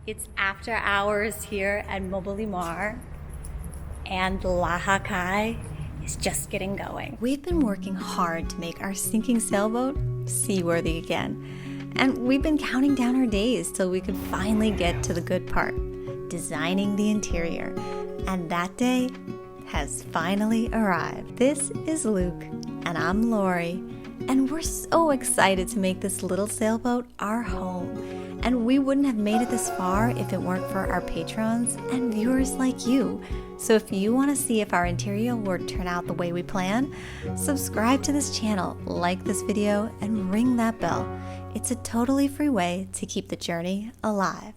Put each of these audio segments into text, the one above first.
It's after hours here at Mobilimar, and LAHAKAI is just getting going. We've been working hard to make our sinking sailboat seaworthy again, and we've been counting down our days till we could finally get to the good part, designing the interior. And that day has finally arrived. This is Luke, and I'm Lori, and we're so excited to make this little sailboat our home. And we wouldn't have made it this far if it weren't for our patrons and viewers like you. So if you want to see if our interior will turn out the way we plan, subscribe to this channel, like this video, and ring that bell. It's a totally free way to keep the journey alive.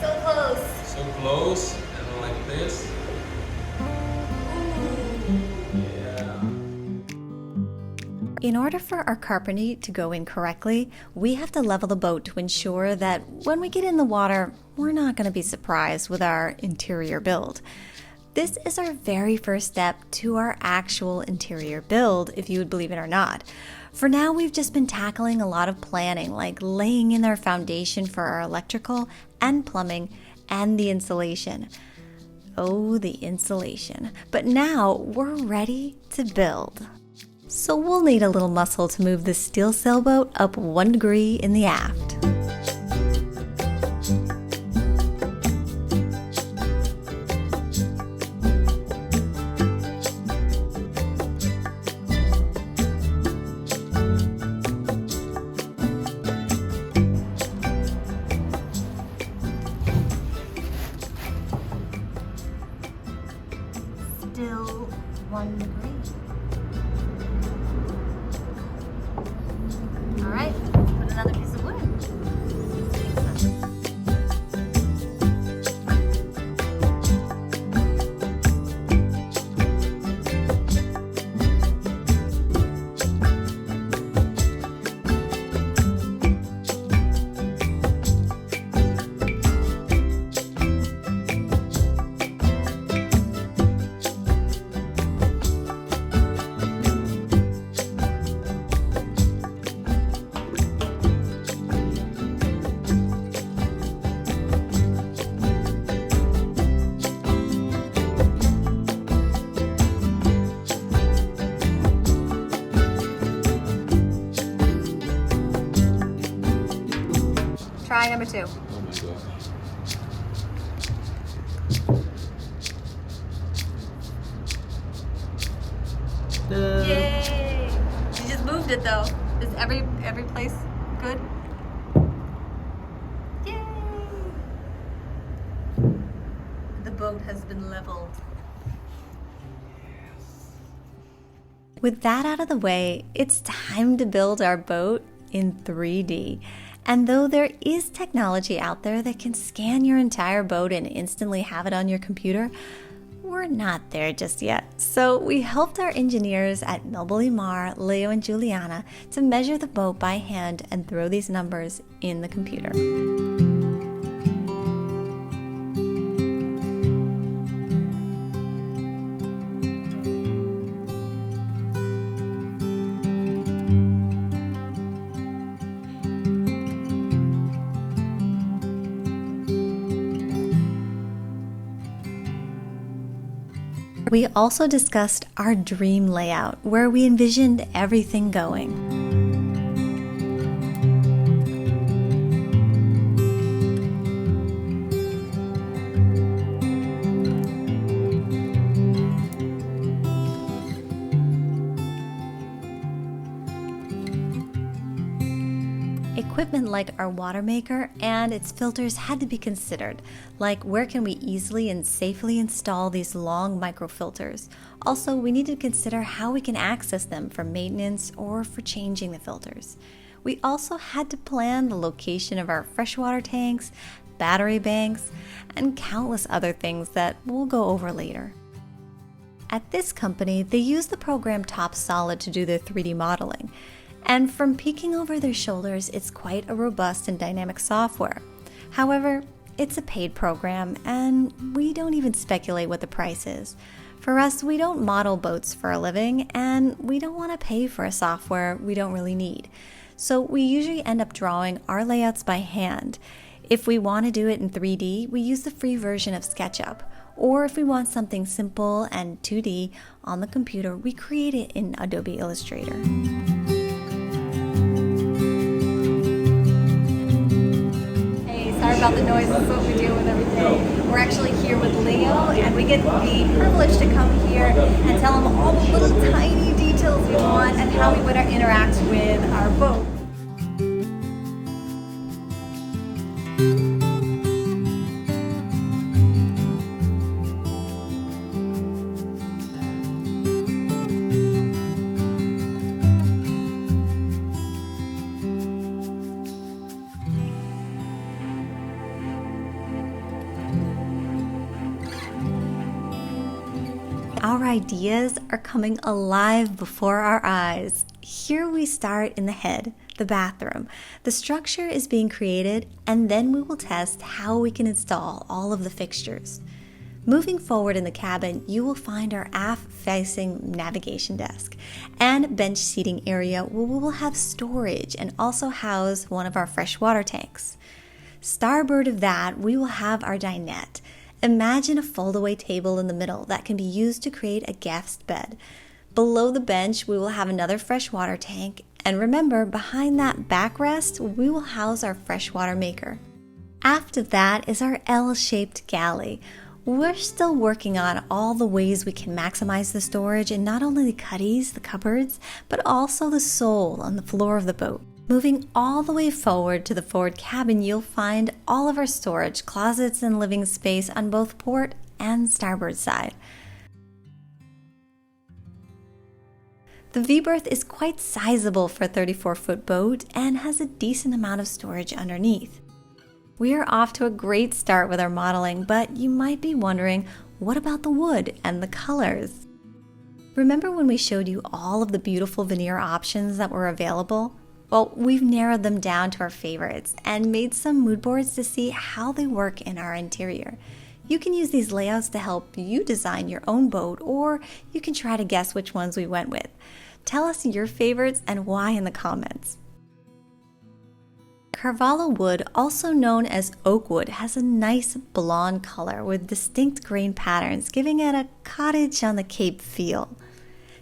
So close. So close, and like this. In order for our carpentry to go in correctly, we have to level the boat to ensure that when we get in the water, we're not going to be surprised with our interior build. This is our very first step to our actual interior build, if you would believe it or not. For now, we've just been tackling a lot of planning, like laying in our foundation for our electrical and plumbing and the insulation. Oh, the insulation. But now we're ready to build. So we'll need a little muscle to move this steel sailboat up 1 degree in the aft. Still 1 degree. All right, put another piece of wood. Try number 2. Oh my god. Yay! You just moved it though. Is every place good? Yay! The boat has been leveled. With that out of the way, it's time to build our boat in 3D. And though there is technology out there that can scan your entire boat and instantly have it on your computer, we're not there just yet. So we helped our engineers at Mobilimar, Leo and Juliana, to measure the boat by hand and throw these numbers in the computer. We also discussed our dream layout, where we envisioned everything going. Equipment like our water maker and its filters had to be considered, like where can we easily and safely install these long microfilters. Also, we need to consider how we can access them for maintenance or for changing the filters. We also had to plan the location of our freshwater tanks, battery banks, and countless other things that we'll go over later. At this company, they use the program Top Solid to do their 3D modeling. And from peeking over their shoulders, it's quite a robust and dynamic software. However, it's a paid program, and we don't even speculate what the price is. For us, we don't model boats for a living, and we don't want to pay for a software we don't really need. So we usually end up drawing our layouts by hand. If we want to do it in 3D, we use the free version of SketchUp. Or if we want something simple and 2D on the computer, we create it in Adobe Illustrator. Hey, sorry about the noise. That's what we deal with every day. We're actually here with Leo, and we get the privilege to come here and tell him all the little tiny details we want and how we would interact with our boat. Our ideas are coming alive before our eyes. Here we start in the head, the bathroom. The structure is being created, and then we will test how we can install all of the fixtures. Moving forward in the cabin, you will find our aft-facing navigation desk and bench seating area where we will have storage and also house one of our freshwater tanks. Starboard of that, we will have our dinette. Imagine a fold-away table in the middle that can be used to create a guest bed. Below the bench, we will have another freshwater tank, and remember, behind that backrest, we will house our freshwater maker. Aft of that is our L-shaped galley. We're still working on all the ways we can maximize the storage in not only the cuddies, the cupboards, but also the sole on the floor of the boat. Moving all the way forward to the forward cabin, you'll find all of our storage, closets, and living space on both port and starboard side. The V-berth is quite sizable for a 34-foot boat and has a decent amount of storage underneath. We are off to a great start with our modeling, but you might be wondering, what about the wood and the colors? Remember when we showed you all of the beautiful veneer options that were available? Well, we've narrowed them down to our favorites and made some mood boards to see how they work in our interior. You can use these layouts to help you design your own boat, or you can try to guess which ones we went with. Tell us your favorites and why in the comments. Carvalho wood, also known as oak wood, has a nice blonde color with distinct grain patterns, giving it a cottage on the Cape feel.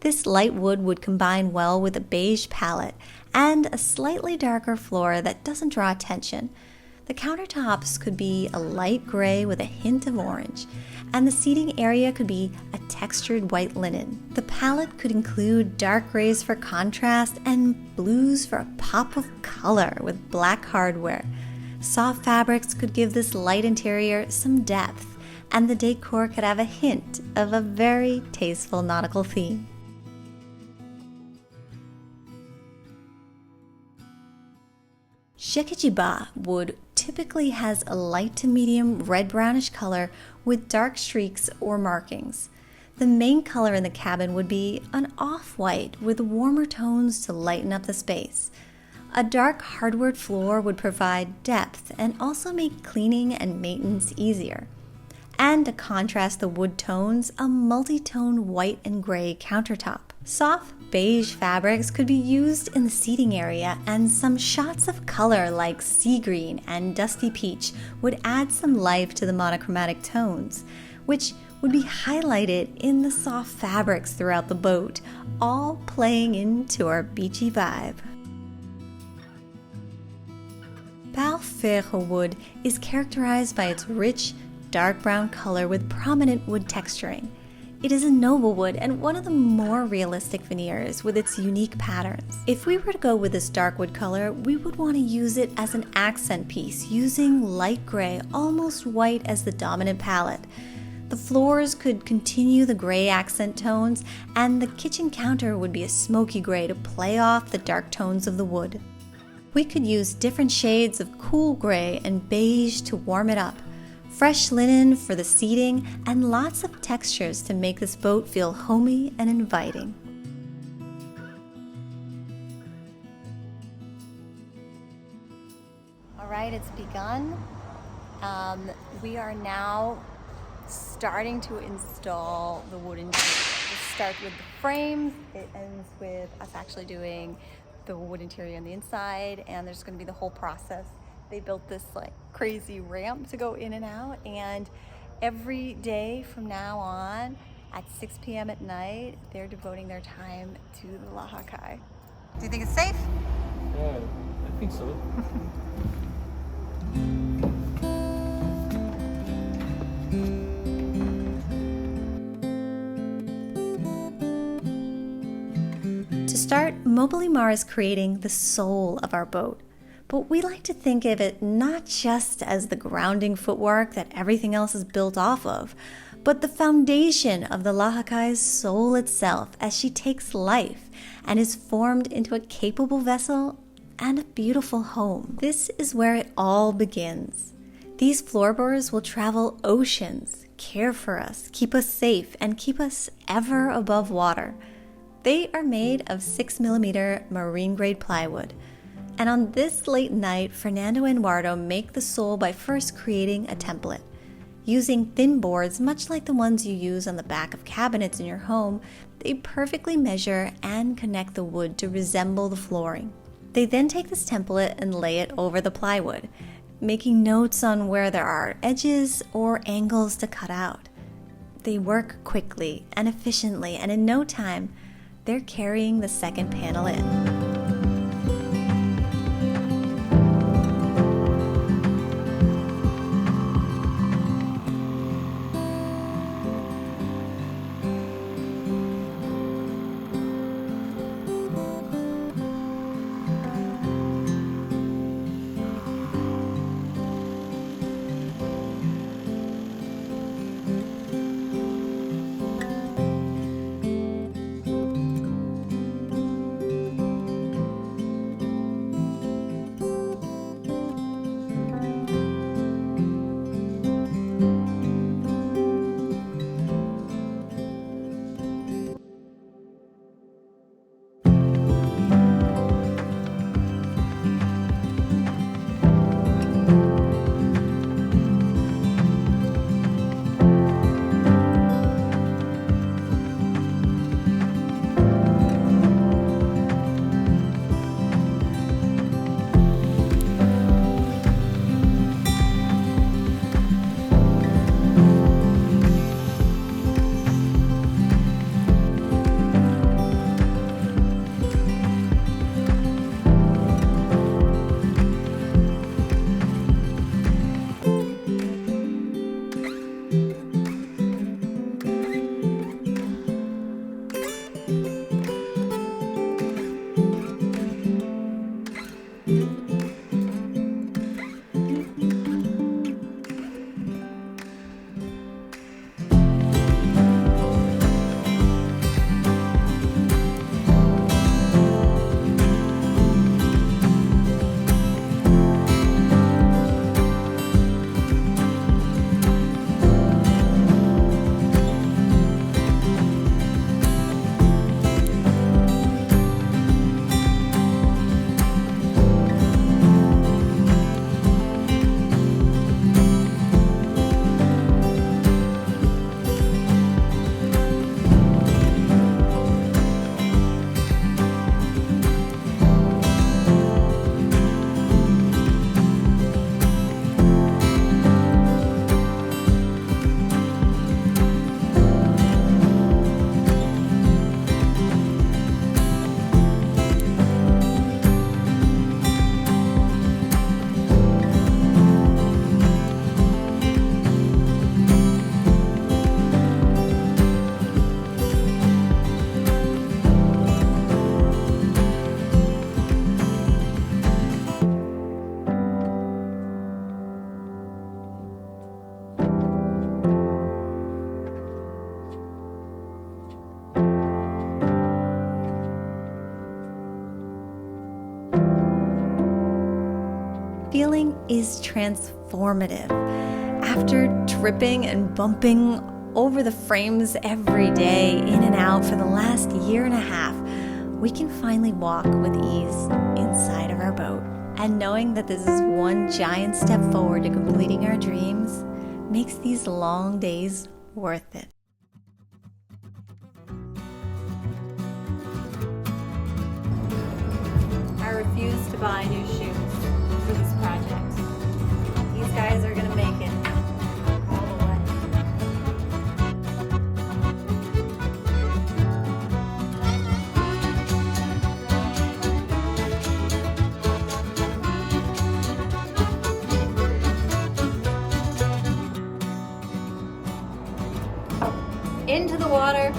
This light wood would combine well with a beige palette and a slightly darker floor that doesn't draw attention. The countertops could be a light gray with a hint of orange, and the seating area could be a textured white linen. The palette could include dark grays for contrast and blues for a pop of color with black hardware. Soft fabrics could give this light interior some depth, and the decor could have a hint of a very tasteful nautical theme. Shekejiba wood typically has a light to medium red-brownish color with dark streaks or markings. The main color in the cabin would be an off-white with warmer tones to lighten up the space. A dark hardwood floor would provide depth and also make cleaning and maintenance easier. And to contrast the wood tones, a multi-tone white and gray countertop. Soft beige fabrics could be used in the seating area, and some shots of color like sea green and dusty peach would add some life to the monochromatic tones, which would be highlighted in the soft fabrics throughout the boat, all playing into our beachy vibe. Palferro wood is characterized by its rich, dark brown color with prominent wood texturing. It is a noble wood and one of the more realistic veneers with its unique patterns. If we were to go with this dark wood color, we would want to use it as an accent piece using light gray, almost white as the dominant palette. The floors could continue the gray accent tones, and the kitchen counter would be a smoky gray to play off the dark tones of the wood. We could use different shades of cool gray and beige to warm it up. Fresh linen for the seating, and lots of textures to make this boat feel homey and inviting. All right, it's begun. We are now starting to install the wooden interior. It starts with the frames, it ends with us actually doing the wood interior on the inside, and there's going to be the whole process. They built this like crazy ramp to go in and out, and every day from now on at 6 p.m. at night, they're devoting their time to the LAHAKAI. Do you think it's safe? Yeah, I think so. To start, Mobilimar is creating the soul of our boat. But we like to think of it not just as the grounding footwork that everything else is built off of, but the foundation of the LAHAKAI's soul itself as she takes life and is formed into a capable vessel and a beautiful home. This is where it all begins. These floorboards will travel oceans, care for us, keep us safe, and keep us ever above water. They are made of 6mm marine-grade plywood. And on this late night, Fernando and Eduardo make the sole by first creating a template. Using thin boards, much like the ones you use on the back of cabinets in your home, they perfectly measure and connect the wood to resemble the flooring. They then take this template and lay it over the plywood, making notes on where there are edges or angles to cut out. They work quickly and efficiently, and in no time, they're carrying the second panel in. feeling is transformative. After tripping and bumping over the frames every day, in and out for the last year and a half, we can finally walk with ease inside of our boat. And knowing that this is one giant step forward to completing our dreams, makes these long days worth it. I refuse to buy new shoes for this project. These guys are gonna make it all the way. Into the water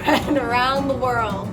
and around the world.